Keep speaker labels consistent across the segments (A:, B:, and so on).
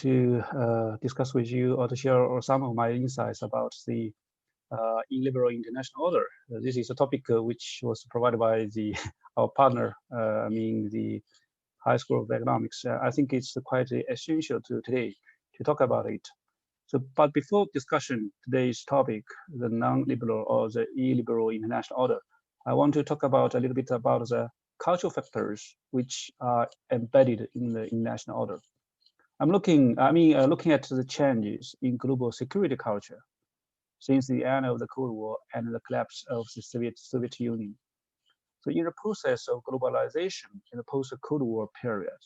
A: to discuss with you or to share some of my insights about the illiberal international order. This is a topic which was provided by our partner, the High School of Economics. I think it's quite essential to today to talk about it. So, but before discussion today's topic, the non-liberal or the illiberal international order, I want to talk about a little bit about the cultural factors which are embedded in the international order. I'm looking at the changes in global security culture since the end of the Cold War and the collapse of the Soviet Union. So in the process of globalization in the post-Cold War period,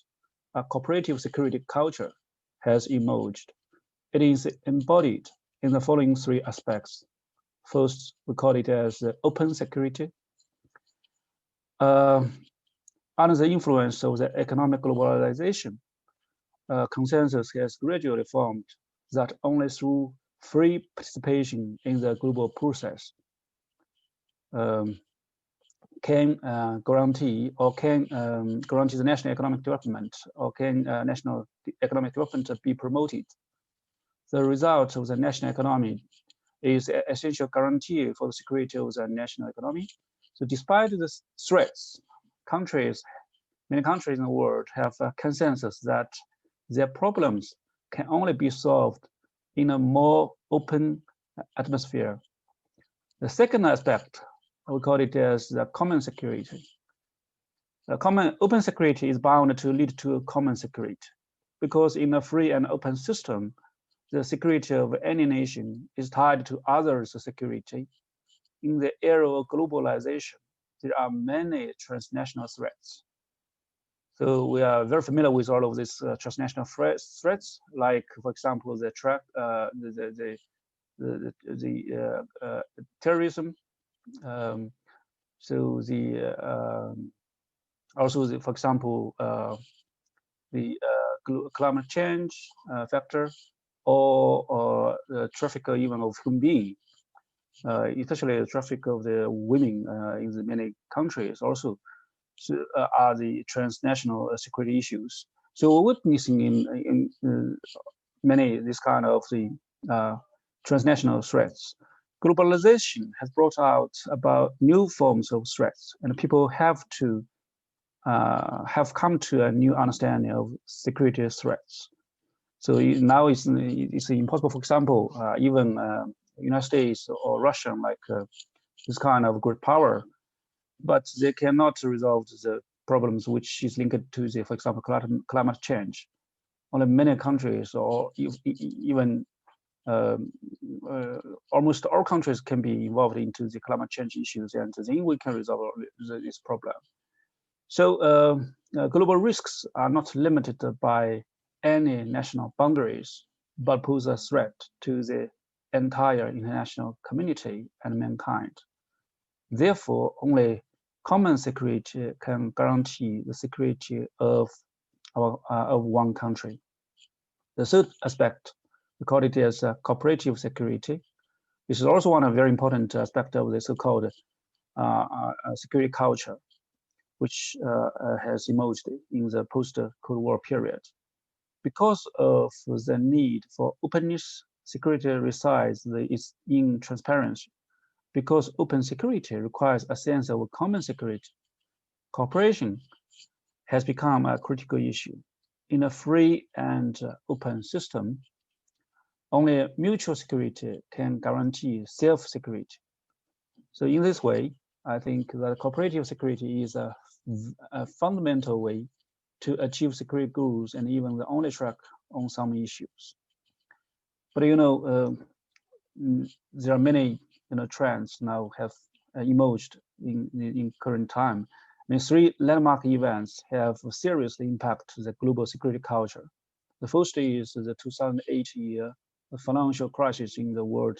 A: a cooperative security culture has emerged. It is embodied in the following three aspects. First, we call it as open security. Under the influence of the economic globalization, consensus has gradually formed that only through free participation in the global process can guarantee the national economic development, or can national economic development be promoted. The result of the national economy is an essential guarantee for the security of the national economy. So despite the threats, many countries in the world have a consensus that their problems can only be solved in a more open atmosphere. The second aspect, we call it as the common security. Open security is bound to lead to a common security, because in a free and open system, the security of any nation is tied to others' security. In the era of globalization, there are many transnational threats. So we are very familiar with all of these transnational threats, like, for example, the terrorism. For example, the climate change factor, or the traffic even of human beings, especially the traffic of the women in the many countries also are the transnational security issues. So we're witnessing in many this kind of the transnational threats. Globalization has brought out about new forms of threats, and people have come to a new understanding of security threats. So now it's impossible, for example, even United States or Russia, like this kind of great power, but they cannot resolve the problems which is linked to the, for example, climate change. Only many countries, or even almost all countries, can be involved into the climate change issues, and then we can resolve this problem. So global risks are not limited by any national boundaries, but pose a threat to the entire international community and mankind. Therefore, only common security can guarantee the security of one country. The third aspect, we call it as cooperative security. This is also one of very important aspect of the so-called security culture, which has emerged in the post-Cold War period. Because of the need for openness, security resides in transparency. Because open security requires a sense of common security, cooperation has become a critical issue. In a free and open system, only mutual security can guarantee self-security. So in this way, I think that cooperative security is a fundamental way to achieve security goals, and even the only track on some issues. But there are many trends now have emerged in current time. I mean, three landmark events have seriously impacted the global security culture. The first is the 2008 year financial crisis in the world.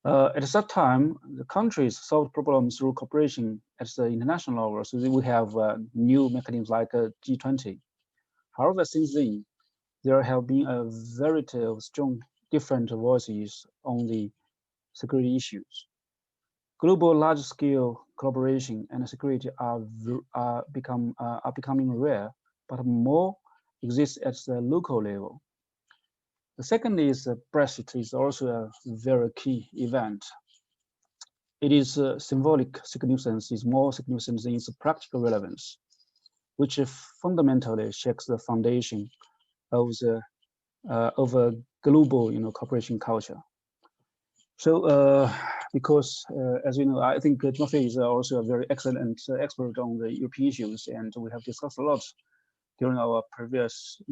A: At that time, the countries solved problems through cooperation at the international level. So we have new mechanisms like G20. However, since then, there have been a variety of strong different voices on the security issues. Global large-scale collaboration and security are becoming rare, but more exists at the local level. The second is Brexit is also a very key event. It is symbolic significance is more significant than its practical relevance, which fundamentally shakes the foundation of a global, cooperation culture. So, because as you know, I think Timofey is also a very excellent expert on the European issues, and we have discussed a lot during our previous,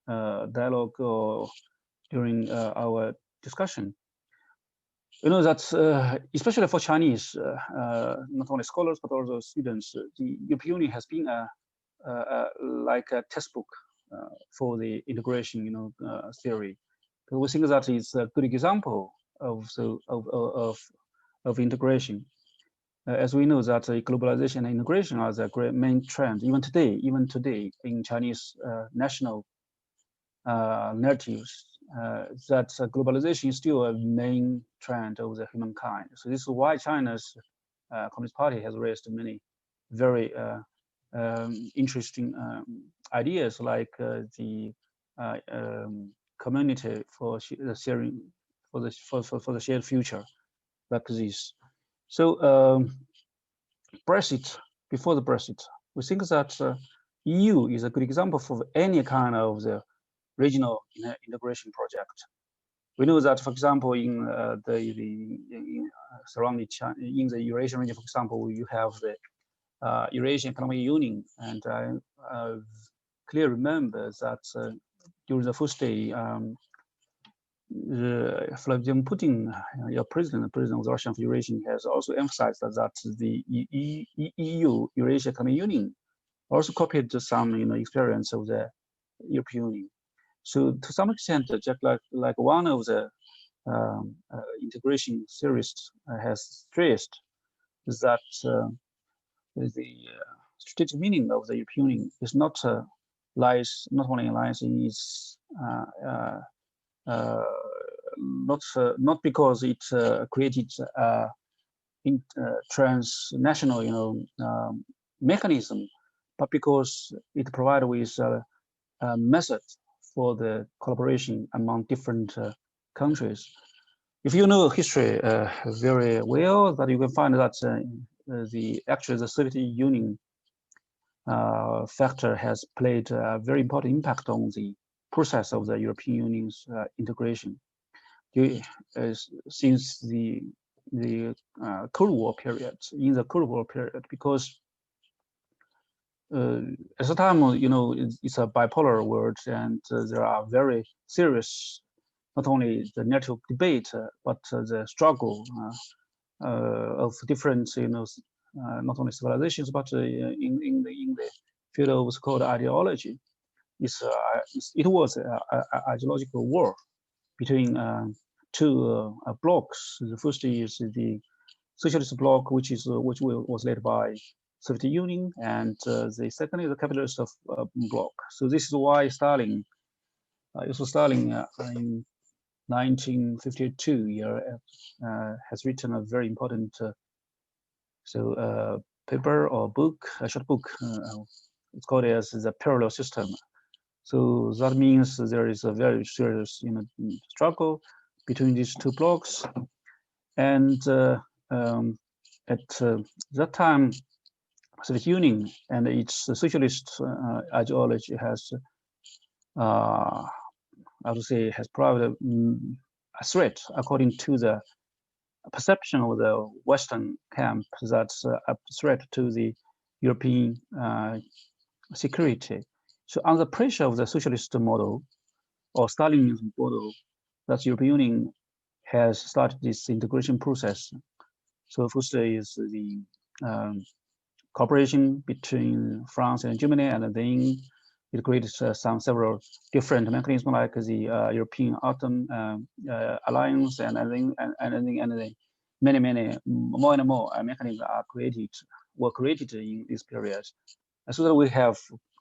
A: dialogue or during our discussion. You know that, especially for Chinese, not only scholars but also students, the European Union has been like a textbook for the integration, theory. But we think that it's a good example of integration. As we know that globalization and integration are the great main trend even today in Chinese national narratives. That globalization is still a main trend of the humankind. So this is why China's Communist Party has raised many very interesting ideas, like the community for the sharing for the shared future, like this. So Brexit, before the Brexit, we think that EU is a good example for any kind of the regional integration project. We know that, for example, in surrounding China, in the Eurasian region, for example, you have the Eurasian Economic Union, and I clearly remember that during the first day, Vladimir Putin, the president of the Russian Federation, has also emphasized that the EU, Eurasian Economic Union, also copied some experience of the European Union. So to some extent, just like one of the integration theorists has stressed, is that the strategic meaning of the European Union is not only lies in its not because it created transnational mechanism, but because it provided with a method for the collaboration among different countries. If you know history very well, that you can find that the Soviet Union factor has played a very important impact on the process of the European Union's integration since the Cold War period. In the Cold War period, because at the time, it's a bipolar world, and there are very serious, not only the natural debate, but the struggle of different, not only civilizations, but in the field of what's called ideology. It was an ideological war between two blocks. The first is the socialist bloc, which was led by Soviet Union, and the second is the capitalist bloc. So this is why Stalin, in 1952 has written a very important paper or book, a short book. It's called as the parallel system. So that means there is a very serious struggle between these two blocks, and at that time, Soviet Union and its socialist ideology has, I would say, has provided a threat, according to the perception of the Western camp, that's a threat to the European security. So under pressure of the socialist model or Stalinism model, that European Union has started this integration process. So first is the cooperation between France and Germany, and then it created several different mechanisms like the European Autumn Alliance, and then many more and more mechanisms were created in this period. So that we have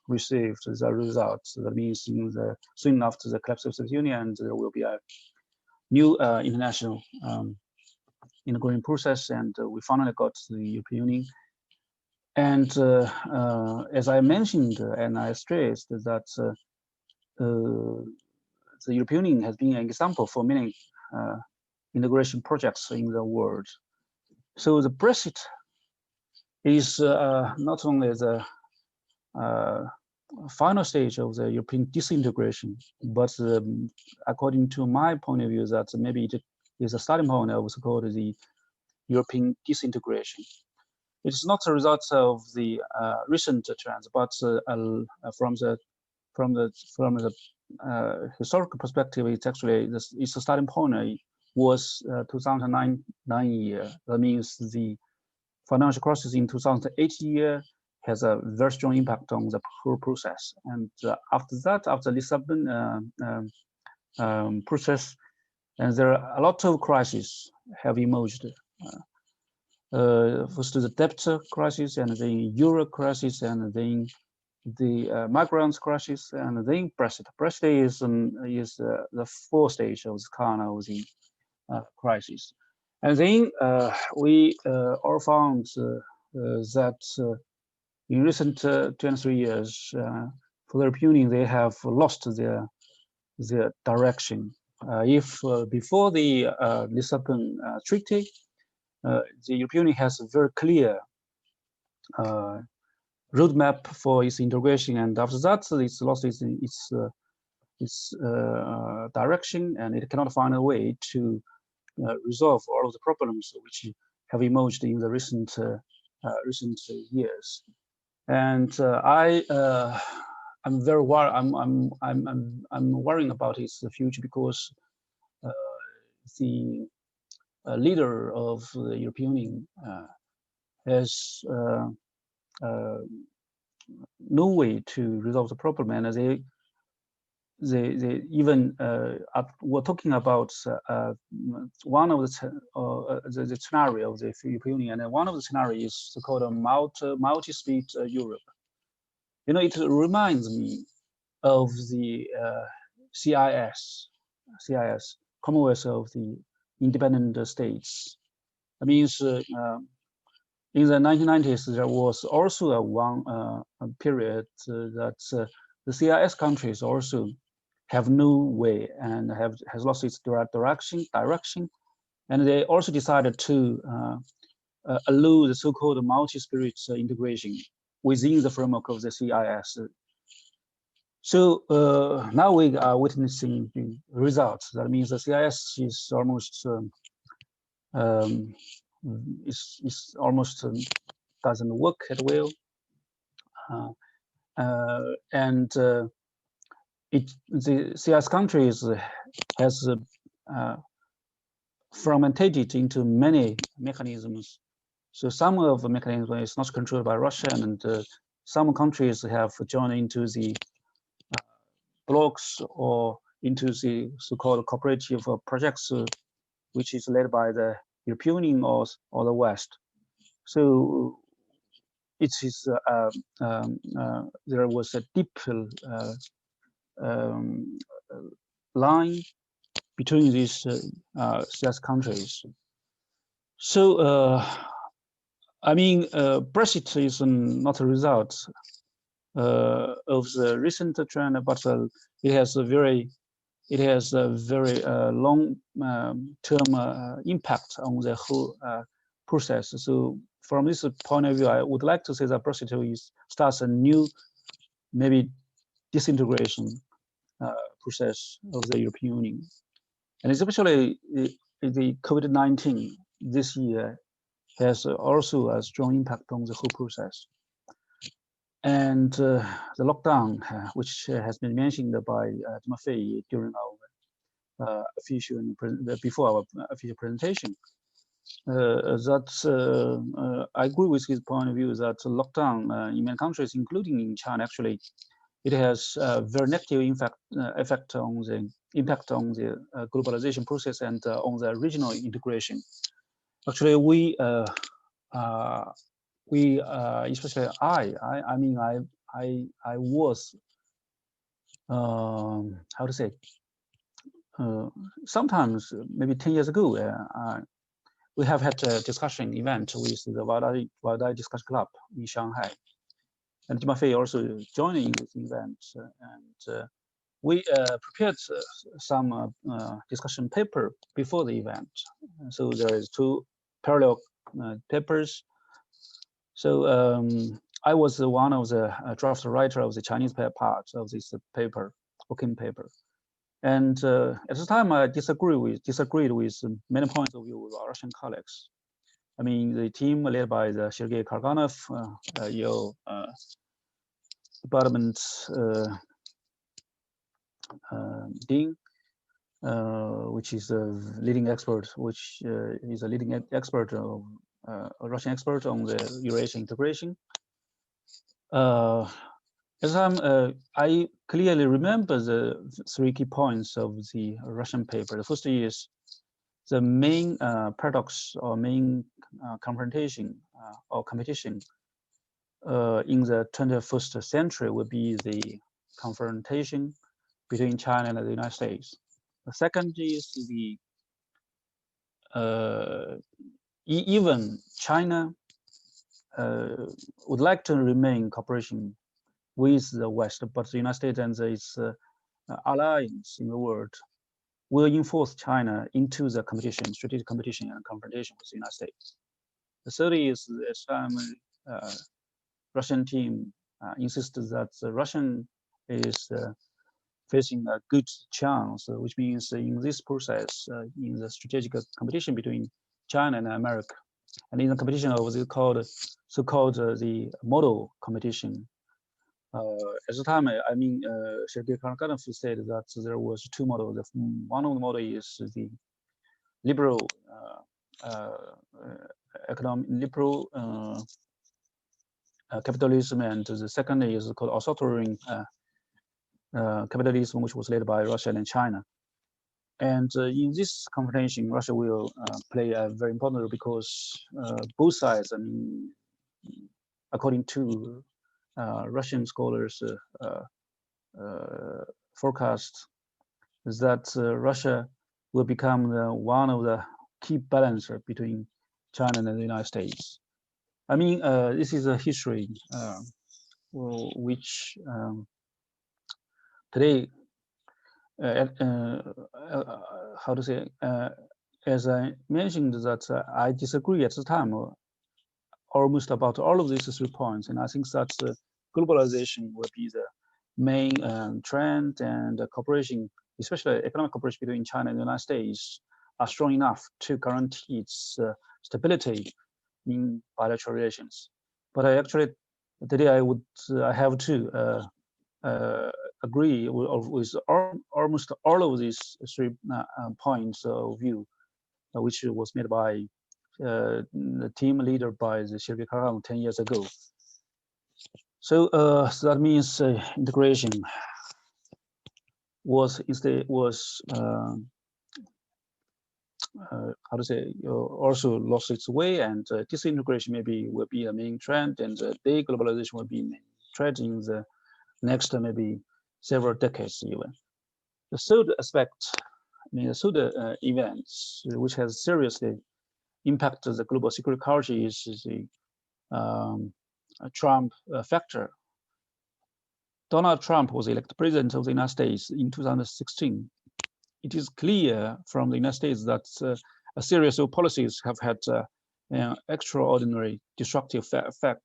A: received the results. That means soon after the collapse of the Soviet Union, there will be a new international integration process, and we finally got the European Union. And as I mentioned, and I stressed that the European Union has been an example for many integration projects in the world. So the Brexit is not only the final stage of the European disintegration, but according to my point of view, that maybe it is a starting point of what's called the European disintegration. It's not a result of the recent trends, but from the historical perspective, it's actually it's a starting point. Was 2009 year. That means the financial crisis in 2008 year has a very strong impact on the whole process. And after that, after Lisbon process, and there are a lot of crises have emerged. First the debt crisis, and then euro crisis, and then the migrants crisis, and then Brexit. Brexit is the fourth stage of this kind of the crisis. And then we all found that in recent 23 years, for the European Union, they have lost their direction. If before the Lisbon Treaty, the European Union has a very clear roadmap for its integration, and after that, it's lost its direction, and it cannot find a way to resolve all of the problems which have emerged in the recent years. And I'm very worried. I'm worrying about its future, because the leader of the European Union has no way to resolve the problem, and they even were talking about one of the scenario of the European Union, and one of the scenarios is called a multi-speed Europe. You know, it reminds me of the CIS, Commonwealth of the Independent States. That means in the 1990s, there was also a period that the CIS countries also have no way and has lost its direction, and they also decided to allow the so-called multi-spirit integration within the framework of the CIS. So now we are witnessing the results. That means the CIS is almost doesn't work at will, and the CIS countries has fragmented into many mechanisms. So some of the mechanisms is not controlled by Russia, and some countries have joined into the blocks or into the so-called cooperative projects, which is led by the European Union or the West. So it is there was a deep line between these CIS countries. So I mean, Brexit is not a result of the recent trend, but it has a very long-term impact on the whole process. So from this point of view, I would like to say that Brexit starts a new, maybe disintegration process of the European Union, and especially the COVID-19 this year has also a strong impact on the whole process. And the lockdown, which has been mentioned by Timofey during our before our official presentation, I agree with his point of view that lockdown in many countries, including in China, actually, it has a very negative effect on the impact on the globalization process and on the regional integration. Actually, we especially I mean I was how to say sometimes maybe 10 years ago we have had a discussion event with the Wadai Discussion Club in Shanghai, and Timofey also joining this event, and we prepared some discussion paper before the event. So there is 2 parallel papers. So I was one of the draft writer of the Chinese part of this paper, working paper. And at the time, I disagreed with many points of view with our Russian colleagues. I mean, the team led by the Sergei Karganov, your department dean, which is a leading expert, a Russian expert on the Eurasian integration. As I clearly remember the 3 key points of the Russian paper. The first is the main paradox or main confrontation or competition in the 21st century would be the confrontation between China and the United States. The second is the even China would like to remain in cooperation with the West, but the United States and its alliance in the world will enforce China into the competition, strategic competition and confrontation with the United States. The third is the Russian team insisted that the Russian is facing a good chance, which means in this process, in the strategic competition between China and America, and in the competition of the so-called the model competition. At the time, I mean, Sergei Karganov said that there was 2 models. One of the model is the liberal capitalism, and the second is called authoritarian capitalism, which was led by Russia and China. And in this confrontation, Russia will play a very important role because both sides, I mean, according to Russian scholars' forecast, is that Russia will become one of the key balancer between China and the United States. I mean, this is a history which today, how to say, as I mentioned that I disagree at the time almost about all of these 3 points, and I think that globalization will be the main trend, and cooperation, especially economic cooperation between China and the United States, are strong enough to guarantee its stability in bilateral relations. But I actually today I have to agree with almost all of these 3 points of view, which was made by the team leader by the Sergei Karganov 10 years ago. So that means integration was how to say, also lost its way, and disintegration maybe will be a main trend, and deglobalization will be main trend in the next maybe several decades even. The third aspect, I mean, the third events which has seriously impacted the global security culture is the Trump factor. Donald Trump was elected president of the United States in 2016. It is clear from the United States that a series of policies have had extraordinary destructive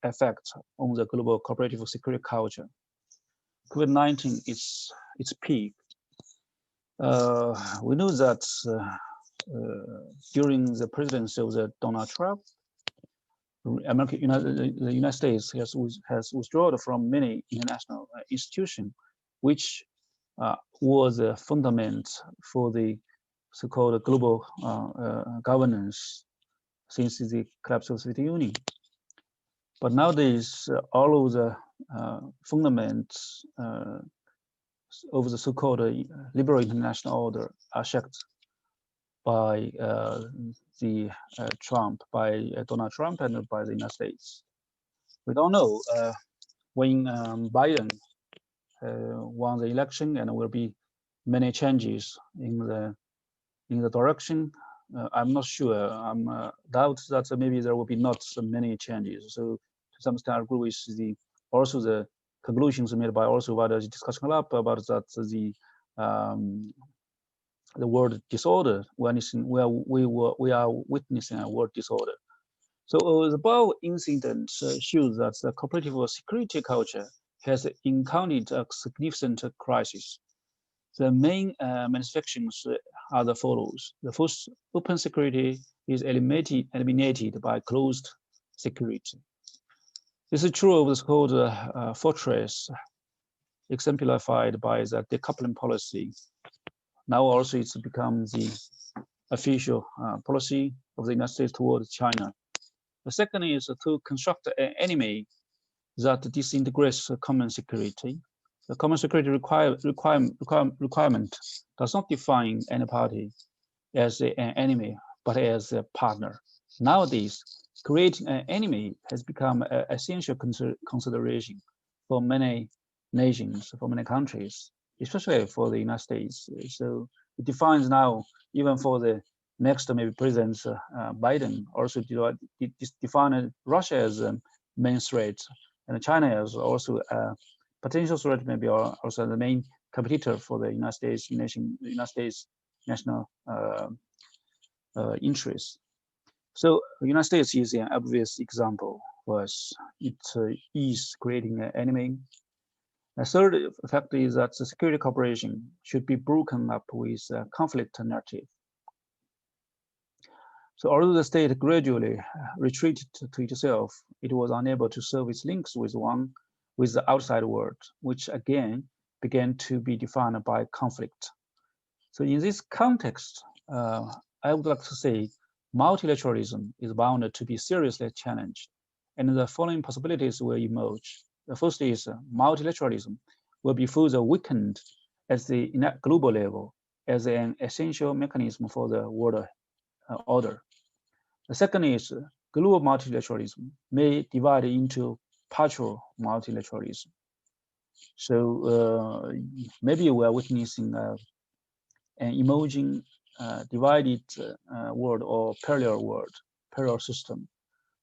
A: effect on the global cooperative security culture. COVID-19 is its peak. We know that during the presidency of Donald Trump, the United States has withdrawn from many international institutions, which was a fundament for the so-called global governance since the collapse of the Soviet Union. But nowadays, all of the fundaments of the so-called liberal international order are checked by Donald Trump and by the United States. We don't know when Biden won the election, and there will be many changes in the direction. I'm not sure. I'm doubt that maybe there will be not so many changes. So to some extent, I agree with also the conclusions made by also by the discussion club about that the word disorder, we are witnessing a word disorder. So the above incident shows that the cooperative security culture has encountered a significant crisis. The main manifestations are the follows. The first, open security is eliminated by closed security. This is true of the so-called fortress, exemplified by the decoupling policy. Now also it's become the official policy of the United States towards China. The second is to construct an enemy that disintegrates common security. The common security requirement does not define any party as an enemy, but as a partner. Nowadays, creating an enemy has become an essential consideration for many nations, for many countries, especially for the United States. So it defines now, even for the next maybe President Biden, also defined Russia as a main threat, and China as also a potential threat, maybe also the main competitor for the United States national interests. So the United States is an obvious example for us. It is creating an enemy. A third factor is that the security cooperation should be broken up with a conflict narrative. So although the state gradually retreated to itself, it was unable to serve its links with the outside world, which again began to be defined by conflict. So in this context, I would like to say multilateralism is bound to be seriously challenged, and the following possibilities will emerge. The first is multilateralism will be further weakened at the global level as an essential mechanism for the world order. The second is global multilateralism may divide into partial multilateralism. So maybe we are witnessing an emerging divided world or parallel system.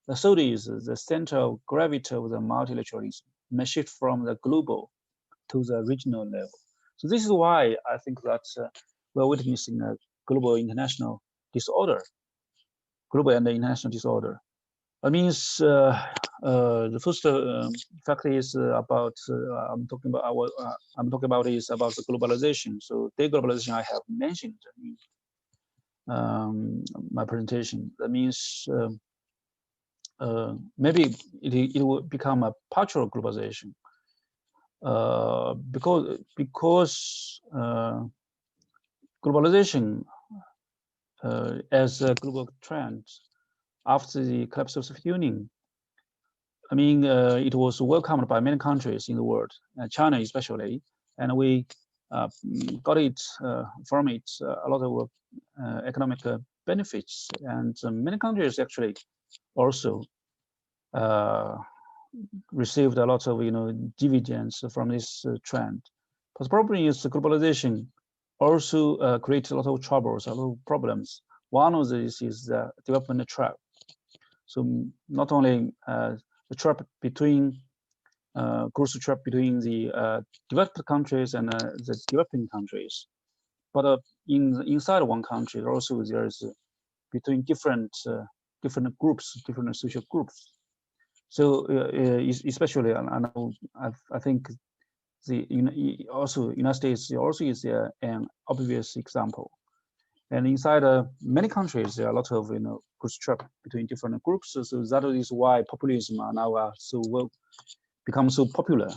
A: The third is the center of gravity of the multilateralism may shift from the global to the regional level. So this is why I think that we're witnessing a global international disorder, global and international disorder. That means the first factor is about I'm talking about is about the globalization. So deglobalization I have mentioned in my presentation. That means maybe it will become a partial globalization because globalization as a global trend after the collapse of the Soviet Union, I mean, it was welcomed by many countries in the world, China especially, and we got it from it a lot of economic benefits, and many countries actually also received a lot of dividends from this trend. But the problem is the globalization also creates a lot of troubles, a lot of problems. One of these is the development trap. So not only the trap between crucial trap between the developed countries and the developing countries, but inside one country also there's between different groups, different social groups. So especially, I think the United States also is an obvious example. And inside many countries, there are a lot of crucial trap between different groups. So that is why populism are now become so popular.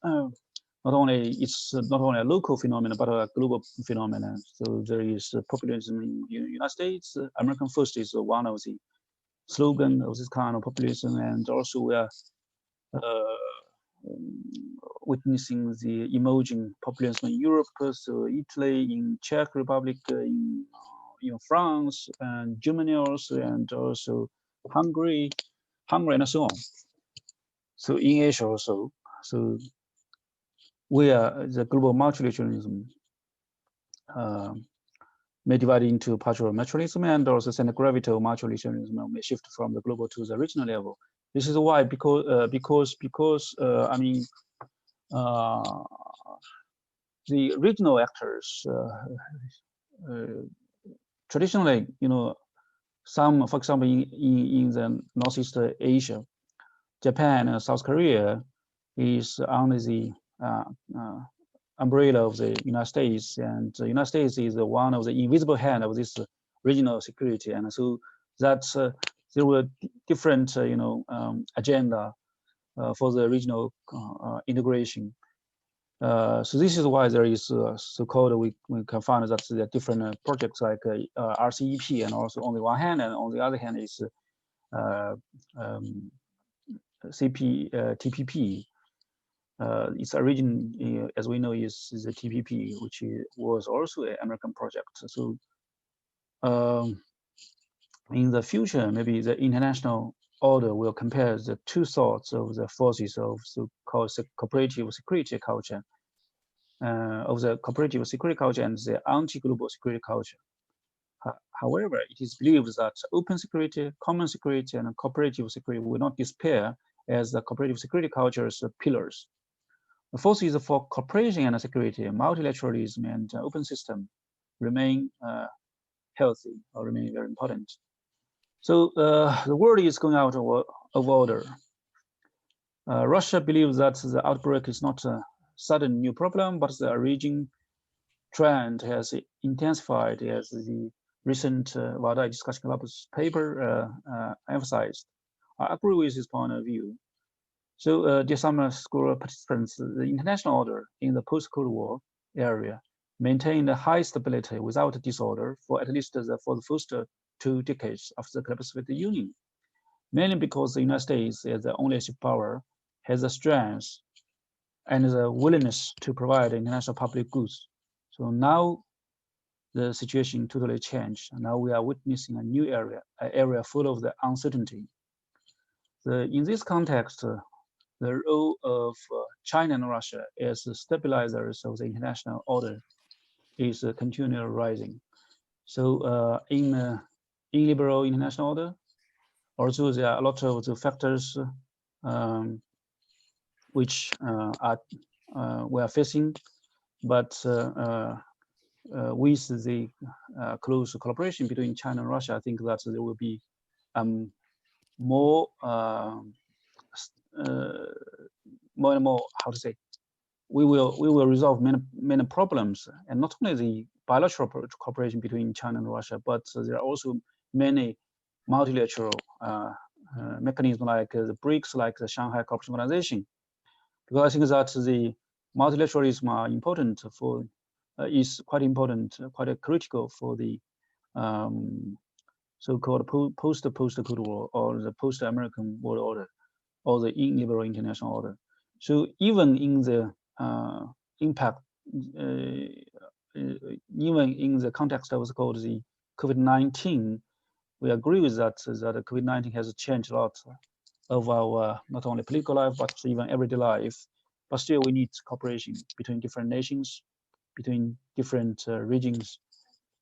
A: It's not only a local phenomenon, but a global phenomenon. So there is populism in the United States. American first is one of the slogan of this kind of populism, and also we are witnessing the emerging populism in Europe, so Italy, in Czech Republic, in France, and Germany also, and also Hungary, and so on. So in Asia also, so where the global multilateralism may divide into partial multilateralism, and also center gravity of multilateralism may shift from the global to the regional level. This is why, because I mean, the regional actors traditionally, some, for example, in the Northeast Asia, Japan and South Korea is under the umbrella of the United States, and the United States is one of the invisible hand of this regional security, and so that there were different, agenda for the regional integration. So this is why there is so-called, we can find that there are different projects like RCEP, and also on the one hand, and on the other hand is TPP. Its origin, as we know, is the TPP, which was also an American project. So in the future, maybe the international order will compare the two sorts of the forces of so-called cooperative security culture, of the cooperative security culture and the anti-global security culture. However, it is believed that open security, common security, and cooperative security will not disappear as the cooperative security culture's pillars. The forces for cooperation and security, multilateralism, and open system remain healthy or remain very important. So the world is going out of order. Russia believes that the outbreak is not a sudden new problem, but the origin trend has intensified, as the recent WADA discussion club's paper emphasized. I agree with this point of view. So, dear summer school participants, the international order in the post-Cold War area maintained a high stability without disorder for at least for the first 2 decades of the collapse of the Union, mainly because the United States, as the only superpower, has the strength and the willingness to provide international public goods. So now the situation totally changed. Now we are witnessing a new area, an area full of the uncertainty. In this context, the role of China and Russia as stabilizers of the international order is continually rising. So in illiberal international order, also there are a lot of the factors which we are facing, but with the close collaboration between China and Russia, I think that there will be more and more, how to say, we will resolve many problems, and not only the bilateral cooperation between China and Russia, but there are also many multilateral mechanisms like the BRICS, like the Shanghai Cooperation Organization, because I think that the multilateralism are important for is quite important, quite critical for the so-called post-Cold War or the post-American world order, or the illiberal international order. So even in the impact, even in the context of what's called the COVID-19, we agree with that COVID-19 has changed a lot of our not only political life, but even everyday life. But still, we need cooperation between different nations, between different regions.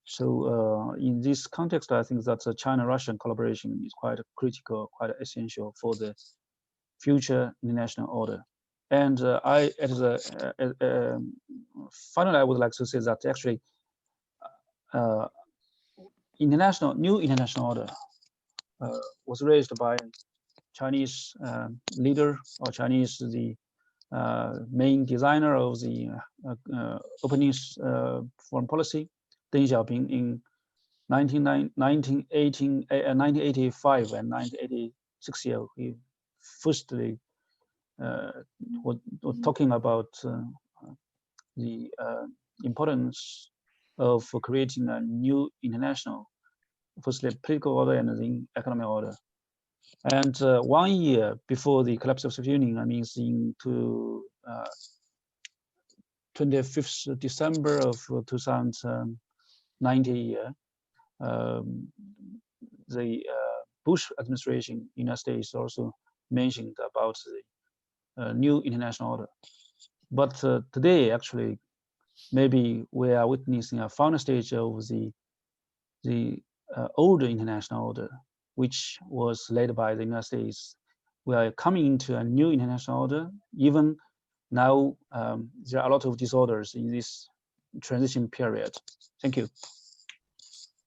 A: So in this context, I think that the China-Russian collaboration is quite critical, quite essential for the future international order. And finally, I would like to say that actually new international order was raised by Chinese leader, or Chinese the main designer of the opening foreign policy, Deng Xiaoping, in 1985 and 1986 year. He firstly was talking about the importance of creating a new international, firstly political order and then economic order. And 1 year before the collapse of the Soviet Union, I mean, into 25th December of 2019 year, the Bush administration in the United States also mentioned about the new international order. But today, actually, maybe we are witnessing a final stage of the old international order, which was led by the United States. We are coming into a new international order, even now there are a lot of disorders in this transition period. Thank you.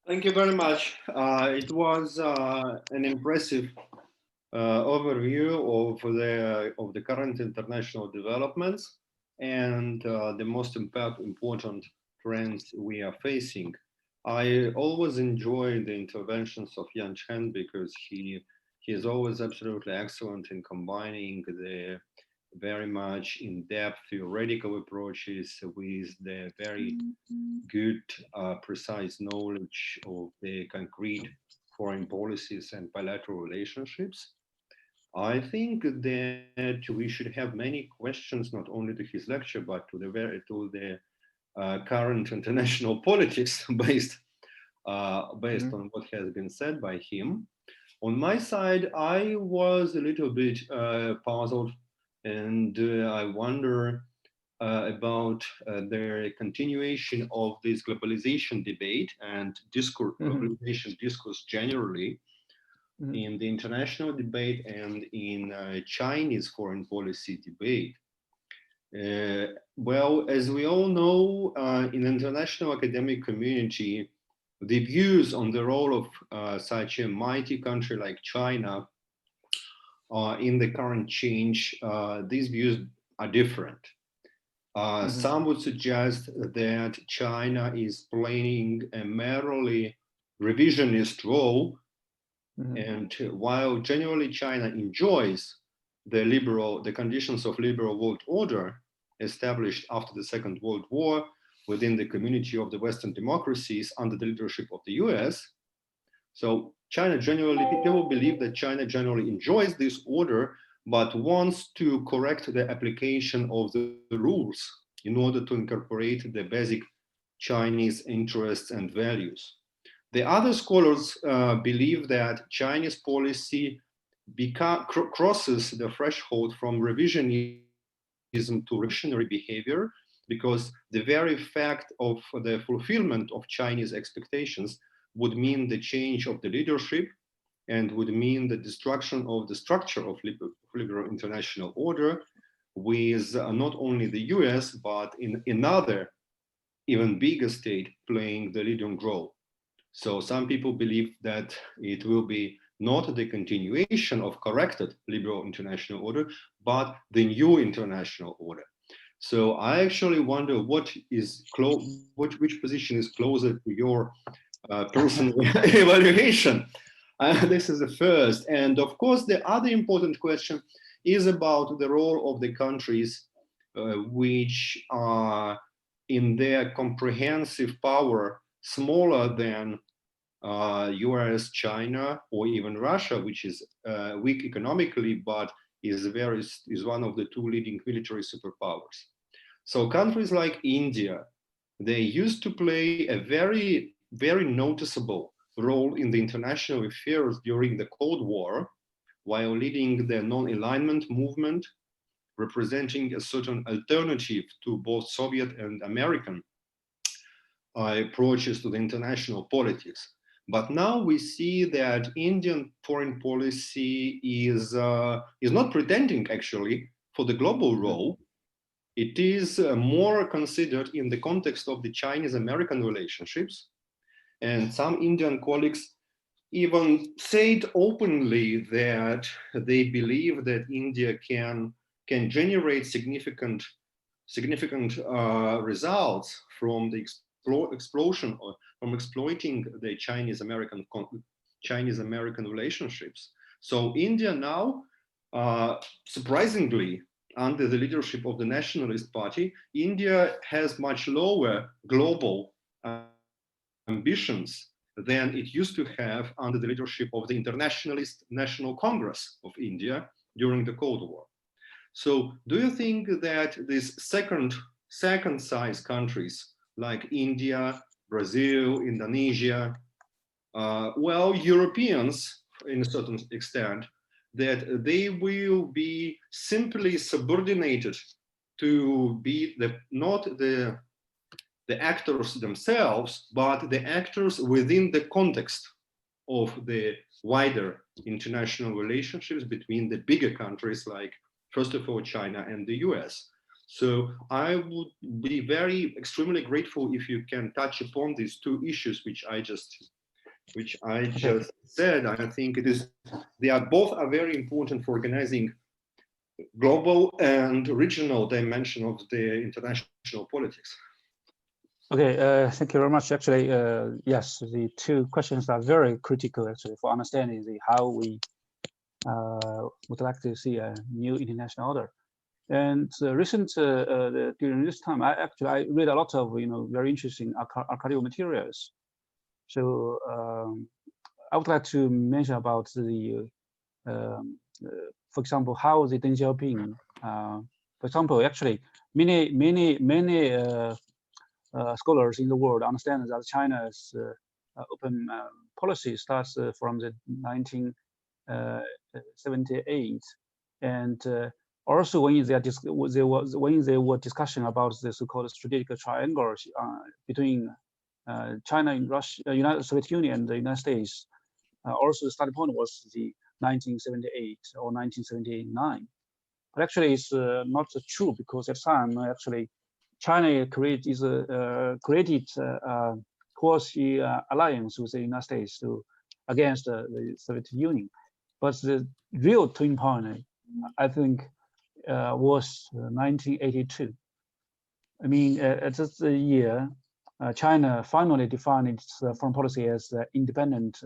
B: Thank you very much. It was an impressive overview of the current international developments and the most important trends we are facing. I always enjoy the interventions of Yan Chэн because he is always absolutely excellent in combining the very much in-depth theoretical approaches with the very good, precise knowledge of the concrete foreign policies and bilateral relationships. I think that we should have many questions, not only to his lecture, but to the current international politics based on what has been said by him. On my side, I was a little bit puzzled, and I wonder about the continuation of this globalization debate and globalization discourse generally in the international debate and in Chinese foreign policy debate. Well, as we all know, in the international academic community, the views on the role of such a mighty country like China in the current change, these views are different. Some would suggest that China is playing a merely revisionist role, and while generally China enjoys the conditions of liberal world order established after the Second World War within the community of the Western democracies under the leadership of the US. So China generally, people believe that China generally enjoys this order, but wants to correct the application of the rules in order to incorporate the basic Chinese interests and values. The other scholars believe that Chinese policy crosses the threshold from revisionism to reactionary behavior, because the very fact of the fulfillment of Chinese expectations would mean the change of the leadership and would mean the destruction of the structure of liberal international order, with not only the US, but in another even bigger state playing the leading role. So some people believe that it will be not the continuation of corrected liberal international order, but the new international order. So I actually wonder which position is closer to your personal evaluation. This is the first. And of course, the other important question is about the role of the countries which are in their comprehensive power smaller than US, China, or even Russia, which is weak economically, but is one of the two leading military superpowers. So countries like India, they used to play a very, very noticeable role in the international affairs during the Cold War, while leading the non-alignment movement, representing a certain alternative to both Soviet and American approaches to the international politics. But now we see that Indian foreign policy is not pretending actually for the global role. It is more considered in the context of the Chinese-American relationships. And some Indian colleagues even said openly that they believe that India can generate significant results from the explosion or from exploiting the Chinese-American relationships. So India now, surprisingly, under the leadership of the Nationalist Party, India has much lower global ambitions than it used to have under the leadership of the Internationalist National Congress of India during the Cold War. So do you think that these second size countries like India, Brazil, Indonesia, well, Europeans in a certain extent, that they will be simply subordinated to be not the actors themselves, but the actors within the context of the wider international relationships between the bigger countries like, first of all, China and the US. So I would be extremely grateful if you can touch upon these two issues which I just said. I think they are both very important for organizing global and regional dimension of the international politics.
A: Okay, thank you very much. Actually, yes, the two questions are very critical actually for understanding how we would like to see a new international order. And during this time, I read a lot of very interesting archival materials. So I would like to mention about the for example, how the Deng Xiaoping, for example, actually many scholars in the world understand that China's open policy starts from the 1978, and also when they were discussing about the so-called strategic triangle between China and Russia, United Soviet Union, and the United States. Also, the starting point was the 1978 or 1979. But actually, it's not true, because at the time, actually, China created quasi alliance with the United States against the Soviet Union. But the real turning point, I think, was 1982. I mean, at this year, China finally defined its foreign policy as independent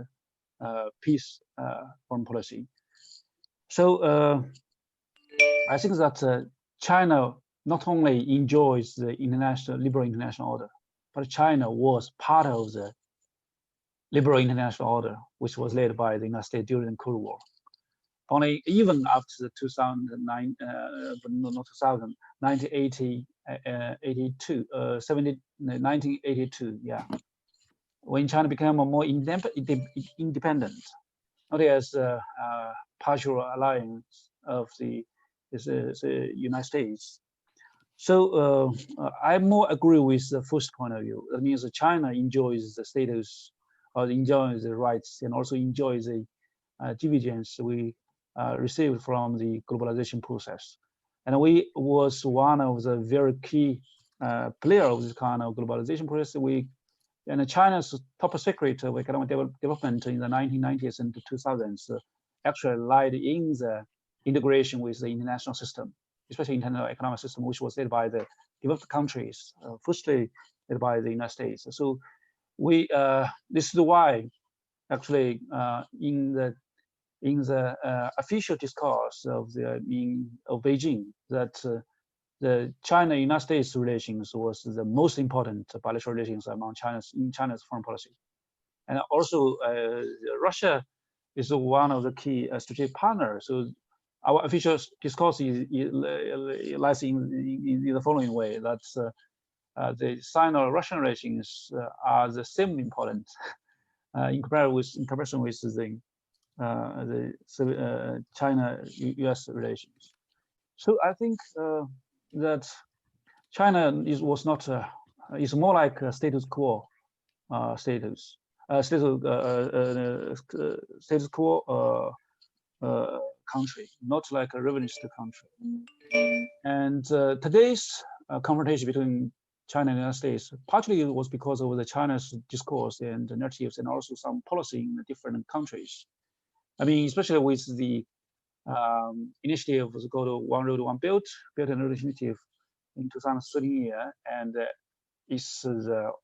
A: peace foreign policy. So I think that China not only enjoys the liberal international order, but China was part of the liberal international order, which was led by the United States during the Cold War. Only even after the 2009, not 2000, 1982, yeah, when China became more independent, not as a partial alliance of the United States. So I more agree with the first point of view. That means that China enjoys the status, or enjoys the rights, and also enjoys the dividends we received from the globalization process. And we was one of the very key player of this kind of globalization process. And China's top secret of economic development in the 1990s and 2000s actually lied in the integration with the international system, especially international economic system, which was led by the developed countries, firstly led by the United States. So this is why actually in the official discourse of Beijing, that the China-United States relations was the most important bilateral relations among China's foreign policy. And also Russia is one of the key strategic partners. So our official discourse lies in the following way, that the Sino-Russian relations are the same important in comparison with the China-US relations. So I think that China was not is more like a status quo status quo country, not like a revolutionist country. And today's confrontation between China and the United States partly was because of the China's discourse and narratives, and also some policy in the different countries. I mean, especially with the initiative was called One Road, One Belt and Road Initiative in 2013, and it's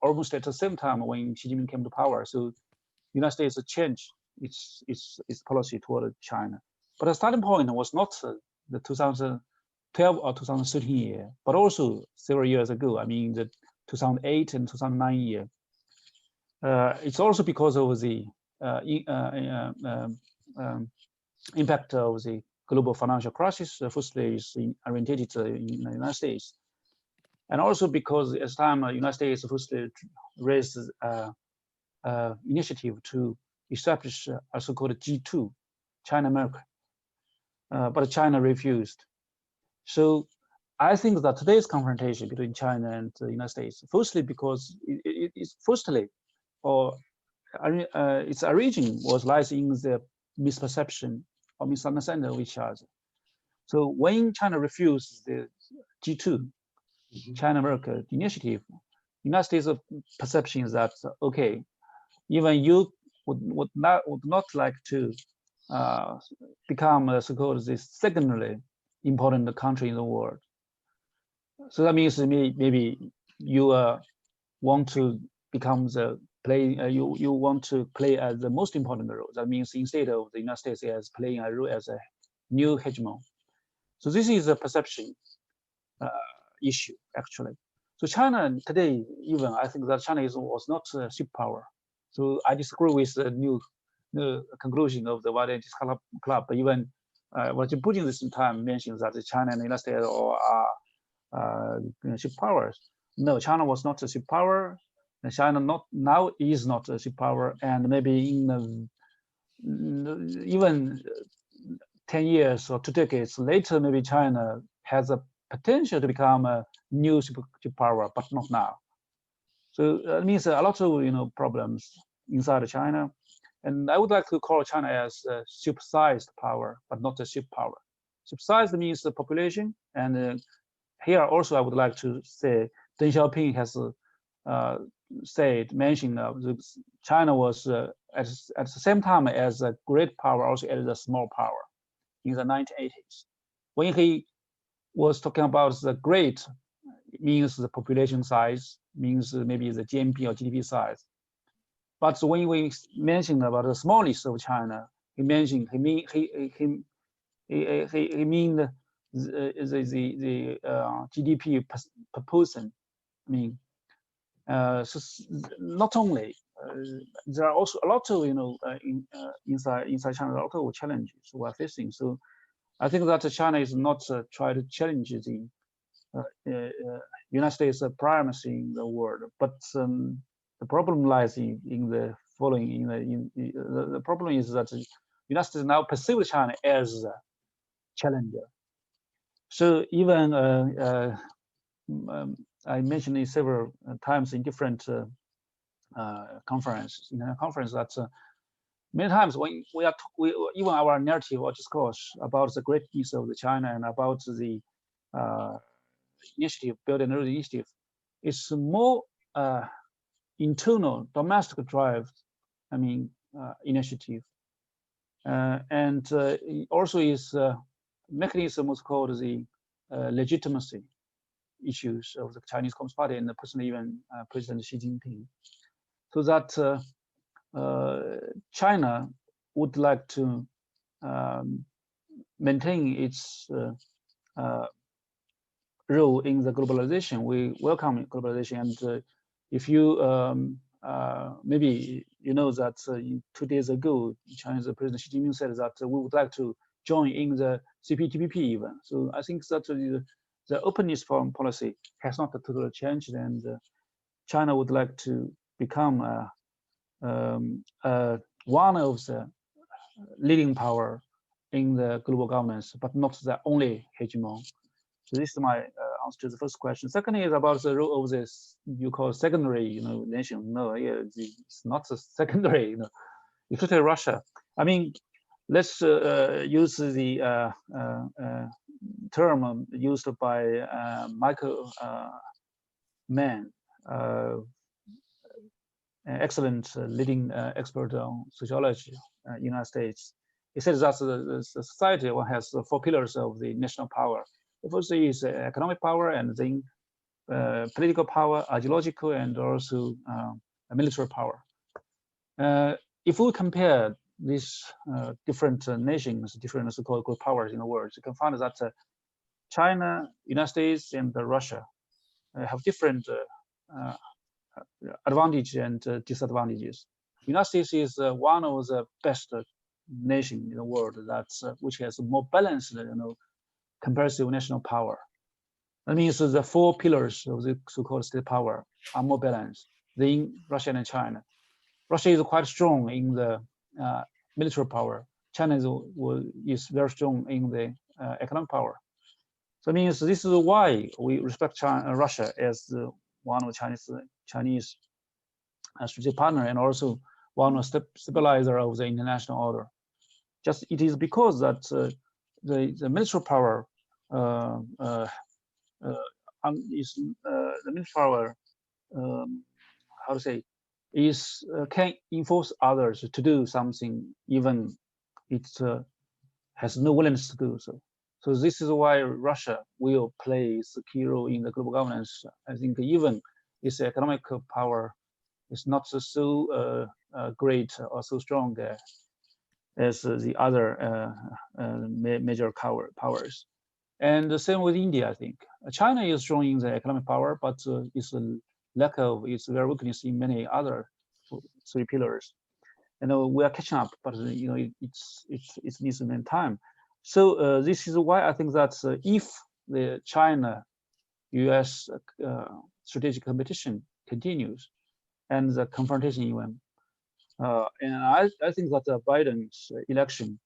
A: almost at the same time when Xi Jinping came to power. So the United States changed its policy toward China. But the starting point was not the 2012 or 2013 year, but also several years ago. I mean, the 2008 and 2009 year. It's also because of the impact of the global financial crisis. Firstly, is orientated in the United States, and also because as time the United States firstly raised initiative to establish a so-called G2, China-America, but China refused. So I think that today's confrontation between China and the United States, firstly because its origin lies in the misperception or misunderstanding of each other. So when China refused G2, China-America initiative, United States' perception is that, okay, even you would not like to become so-called the secondary important country in the world. So that means maybe you want to become the you want to play as the most important role. That means instead of the United States as playing a role as a new hegemon. So this is a perception issue actually. So China today, even I think that China was not a superpower. So I disagree with the new conclusion of the World Economic Club. But even Vladimir Putin this time mentions that China and the United States are superpowers. No, China was not a superpower. China now is not a superpower, and maybe in even 10 years or 2 decades later, maybe China has a potential to become a new superpower, but not now. So that means a lot of problems inside of China, and I would like to call China as a supersized power, but not a superpower. Supersized means the population, and here also I would like to say Deng Xiaoping has mentioned China was at the same time as a great power, also as a small power in the 1980s. When he was talking about the great, it means the population size, means maybe the GNP or GDP size. But when we mentioned about the smallness of China, he mean the GDP per person. I mean, so not only there are also a lot of inside China, a lot of challenges we are facing. So I think that China is not trying to challenge the United States primacy in the world, but the problem lies in the following. The problem is that the United States now perceive China as a challenger. So even I mentioned it several times in different conferences that many times when we even our narrative or discourse about the greatness of the China and about the initiative, Belt and Road Initiative, it's more internal, domestic drive, initiative, and also is mechanism was called the legitimacy issues of the Chinese Communist Party and personally even President Xi Jinping, so that China would like to maintain its role in the globalization. We welcome globalization, and if you maybe you know that 2 days ago, Chinese President Xi Jinping said that we would like to join in the CPTPP even. So I think that the openness foreign policy has not totally changed, and China would like to become one of the leading power in the global governance, but not the only hegemon. So this is my answer to the first question. Second is about the role of this you call secondary, nation. No, it's not a secondary. Especially Russia. I mean, let's use the term used by Michael Mann, excellent leading expert on sociology in the United States. He says that the society has 4 pillars of the national power. The first is economic power, and then political power, ideological, and also military power. If we compare these different nations, different so-called great powers in the world, you can find that China, United States, and Russia have different advantages and disadvantages. United States is one of the best nations in the world which has more balanced, comparative national power. That means the 4 pillars of the so-called state power are more balanced than Russia and China. Russia is quite strong in the military power. China is very strong in the economic power. So it means this is why we respect Russia as one of Chinese strategic partner, and also one of stabilizer of the international order. Just it is because that the military power the military power, how to say, can enforce others to do something even it has no willingness to do so. So this is why Russia will play a key role in the global governance. I think even its economic power is not so great or so strong as the other major powers. And the same with India, I think. China is strong in the economic power, but it's a lack of its very weakness in many other three pillars. We are catching up, but it needs some time. So this is why I think that if the China-US strategic competition continues and the confrontation even, and I think that Biden's election,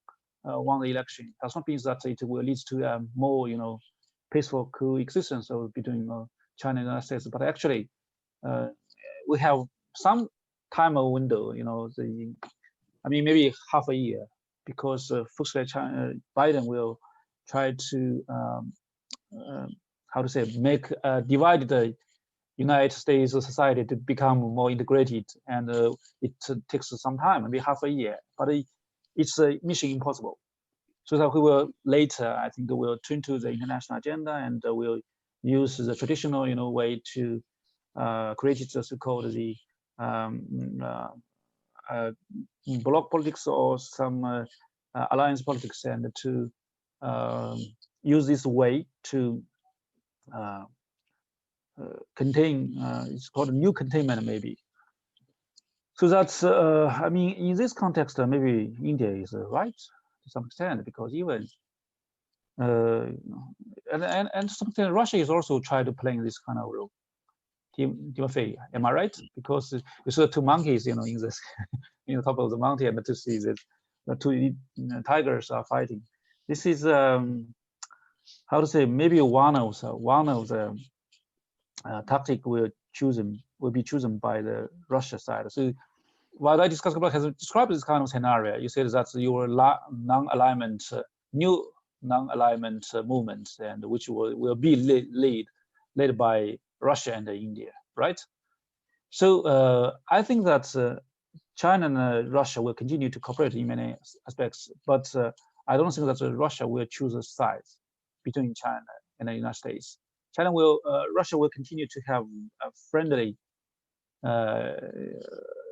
A: won the election, does not mean that it will lead to a more peaceful coexistence between China and the United States, but actually we have some time window, maybe half a year, because firstly, Biden will try to, make a divided United States society to become more integrated, and it takes some time, maybe half a year, but it's a mission impossible. So that we will later, I think, will turn to the international agenda and will use the traditional, way to create the so-called the bloc politics or some alliance politics, and to use this way to contain, it's called new containment maybe. So that's, in this context, maybe India is right to some extent, because even, and something Russia is also trying to play this kind of role. Timofey, am I right? Because you saw two monkeys, in this, in the top of the mountain, and to see that the two tigers are fighting. This is, maybe one of the tactic will be chosen by the Russia side. So what I discussed about has described this kind of scenario. You said that your non-alignment, new non-alignment movement, and which will be led by Russia and India, right? So I think that China and Russia will continue to cooperate in many aspects, but I don't think that Russia will choose a side between China and the United States. Russia will continue to have a friendly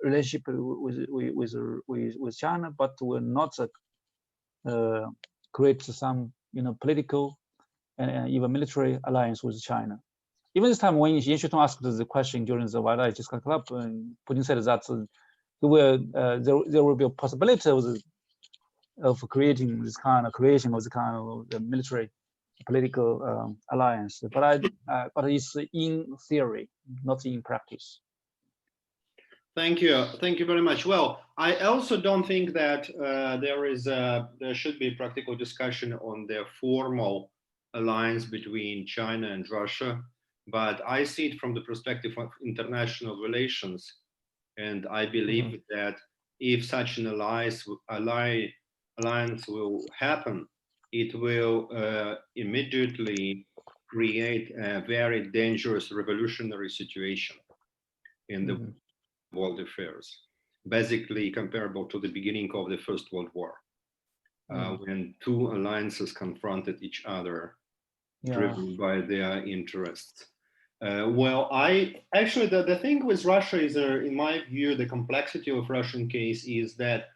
A: relationship with China, but will not create some political and even military alliance with China. Even this time, when Yan Chän asked the question during the White House Club, Putin said that there will be a possibility of creating this kind of the military political alliance, but it's in theory, not in practice.
B: Thank you very much. Well, I also don't think that there should be practical discussion on the formal alliance between China and Russia, but I see it from the perspective of international relations, and I believe that if such an alliance will happen, it will immediately create a very dangerous revolutionary situation in the world affairs, basically comparable to the beginning of the First World War, when two alliances confronted each other, driven by their interests. Well, the thing with Russia is, in my view, the complexity of Russian case is that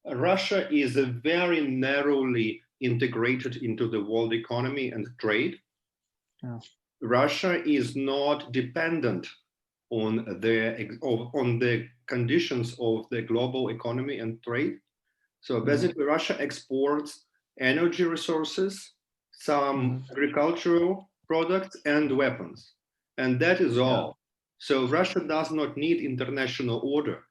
B: Russia is very narrowly integrated into the world economy and trade. Russia is not dependent on the conditions of the global economy and trade. So basically, Russia exports energy resources, some agricultural products, and weapons, and that is all. So Russia does not need international order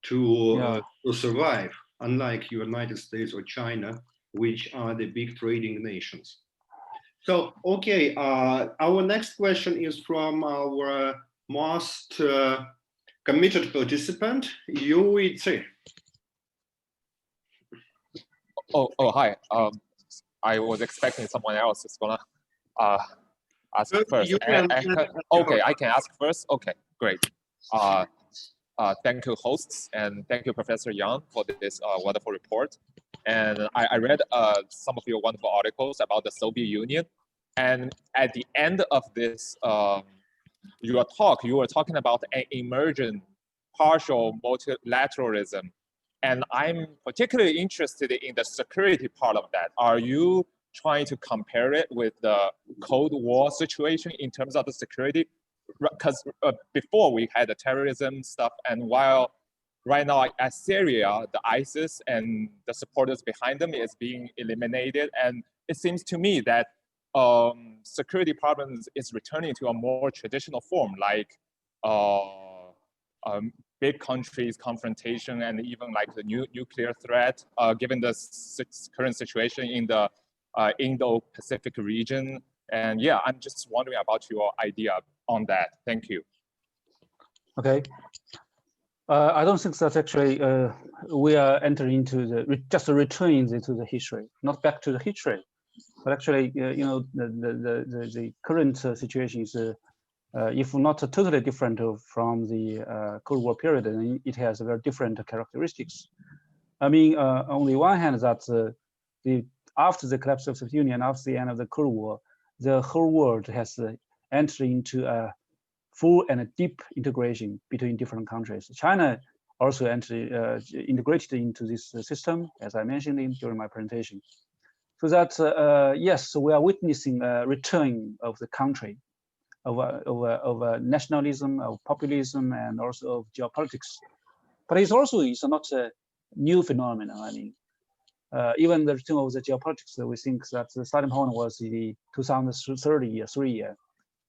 B: to survive, unlike United States or China, which are the big trading nations. So, okay, our next question is from our most committed participant, Yui Tse.
C: Oh, hi. I was expecting someone else is gonna ask first? Okay, I can ask first. Okay, great. Thank you, hosts, and thank you, Professor Yang, for this wonderful report. And I read some of your wonderful articles about the Soviet Union. And at the end of this, your talk, you were talking about an emergent partial multilateralism. And I'm particularly interested in the security part of that. Are you trying to compare it with the Cold War situation in terms of the security? Because before we had the terrorism stuff, and while right now at Syria, the ISIS and the supporters behind them is being eliminated, and it seems to me that security problems is returning to a more traditional form, like big countries confrontation and even like the nuclear threat, given the current situation in the Indo-Pacific region. And yeah, I'm just wondering about your idea on that. Thank you.
A: Okay. I don't think that actually we are entering into the just returning to the history, not back to the history, but actually you know the current situation is if not totally different from the Cold War period, then it has very different characteristics. I mean, on the one hand, that after the collapse of the Soviet Union, after the end of the Cold War, the whole world has entered into a full and deep integration between different countries. China also integrated into this system, as I mentioned during my presentation. So that yes, we are witnessing a return of the country, of nationalism, of populism, and also of geopolitics. But it's not a new phenomenon. I mean, even the return of the geopolitics, we think that the starting point was the 2003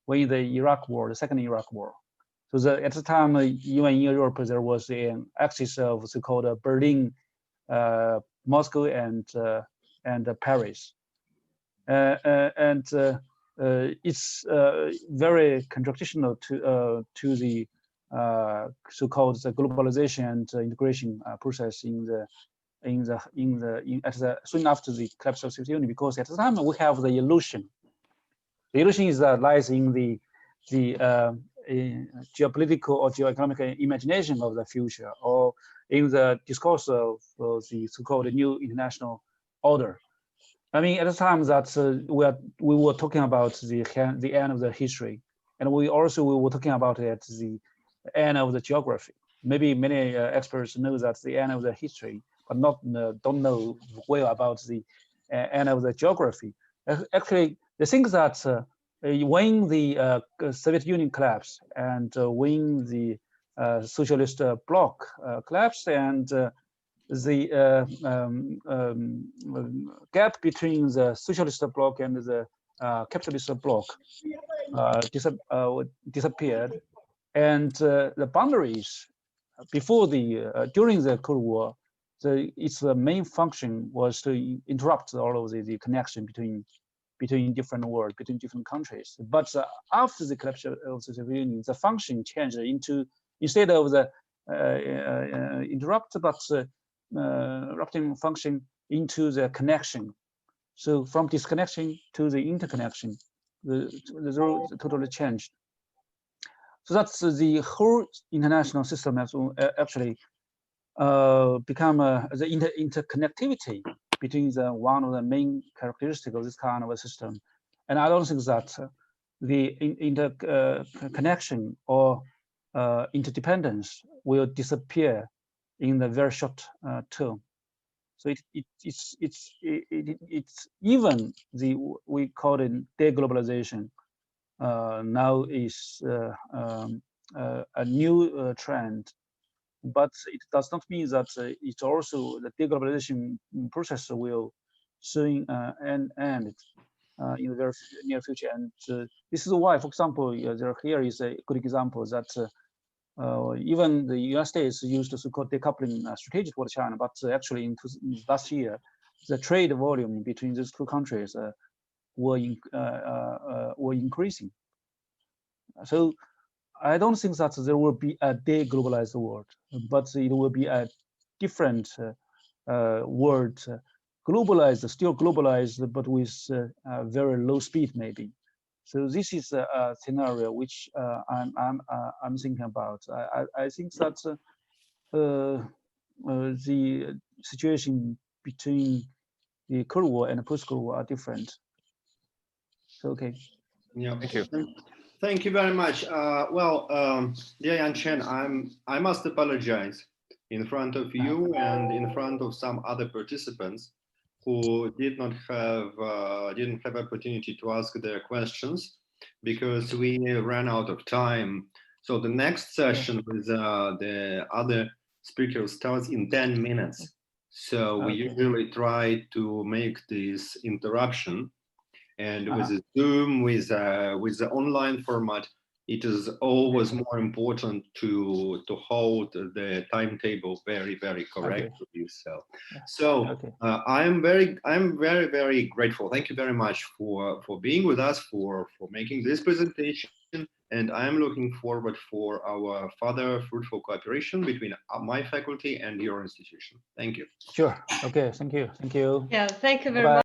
A: when the Iraq War, the second Iraq War. So at the time, even in Europe, there was an axis of so-called Berlin, Moscow, and Paris, it's very contradictional to the so-called globalization and integration process soon after the collapse of the Soviet Union, because at the time we have the illusion. The illusion is that lies in the geopolitical or geoeconomic imagination of the future, or in the discourse of the so-called new international order. I mean, at the time that we were talking about the end of the history, and we were talking about it at the end of the geography. Maybe many experts know that the end of the history, but don't know well about the end of the geography. Actually, the thing that when the Soviet Union collapsed and when the socialist bloc collapsed, and the gap between the socialist bloc and the capitalist bloc disappeared, and the boundaries before during the Cold War, its main function was to interrupt all of the connection between different worlds, between different countries. But after the collapse of the Soviet Union, the function changed into, instead of the interrupt, but erupting function into the connection. So from disconnection to the interconnection, the role totally changed. So that's the whole international system has actually become the interconnectivity between one of the main characteristics of this kind of a system. And I don't think that the interconnection or interdependence will disappear in the very short term. So it's even we call it deglobalization now is a new trend, but it does not mean that it's also the deglobalization process will soon end in the very near future. And this is why, for example, here is a good example that even the United States used the so-called decoupling strategy toward China, but actually in last year, the trade volume between these two countries were increasing. So I don't think that there will be a deglobalized world, but it will be a different world, globalized, still globalized, but with very low speed maybe. So this is a scenario which I'm thinking about. I think that the situation between the Cold War and the post-Cold War are different. So, okay.
B: Yeah.
C: Thank you.
B: Thank you very much. Dear Yan Chэн, I must apologize in front of you and in front of some other participants who didn't have opportunity to ask their questions because we ran out of time. So the next session with the other speakers starts in 10 minutes. So we usually try to make this interruption, and with the Zoom, with the online format, it is always more important to hold the timetable very correctly. I'm very grateful. Thank you very much for being with us, for making this presentation, and I'm looking forward for our further fruitful cooperation between my faculty and your institution. Thank you.
A: Sure. Okay. Thank you. Thank you.
D: Yeah. Thank you very much.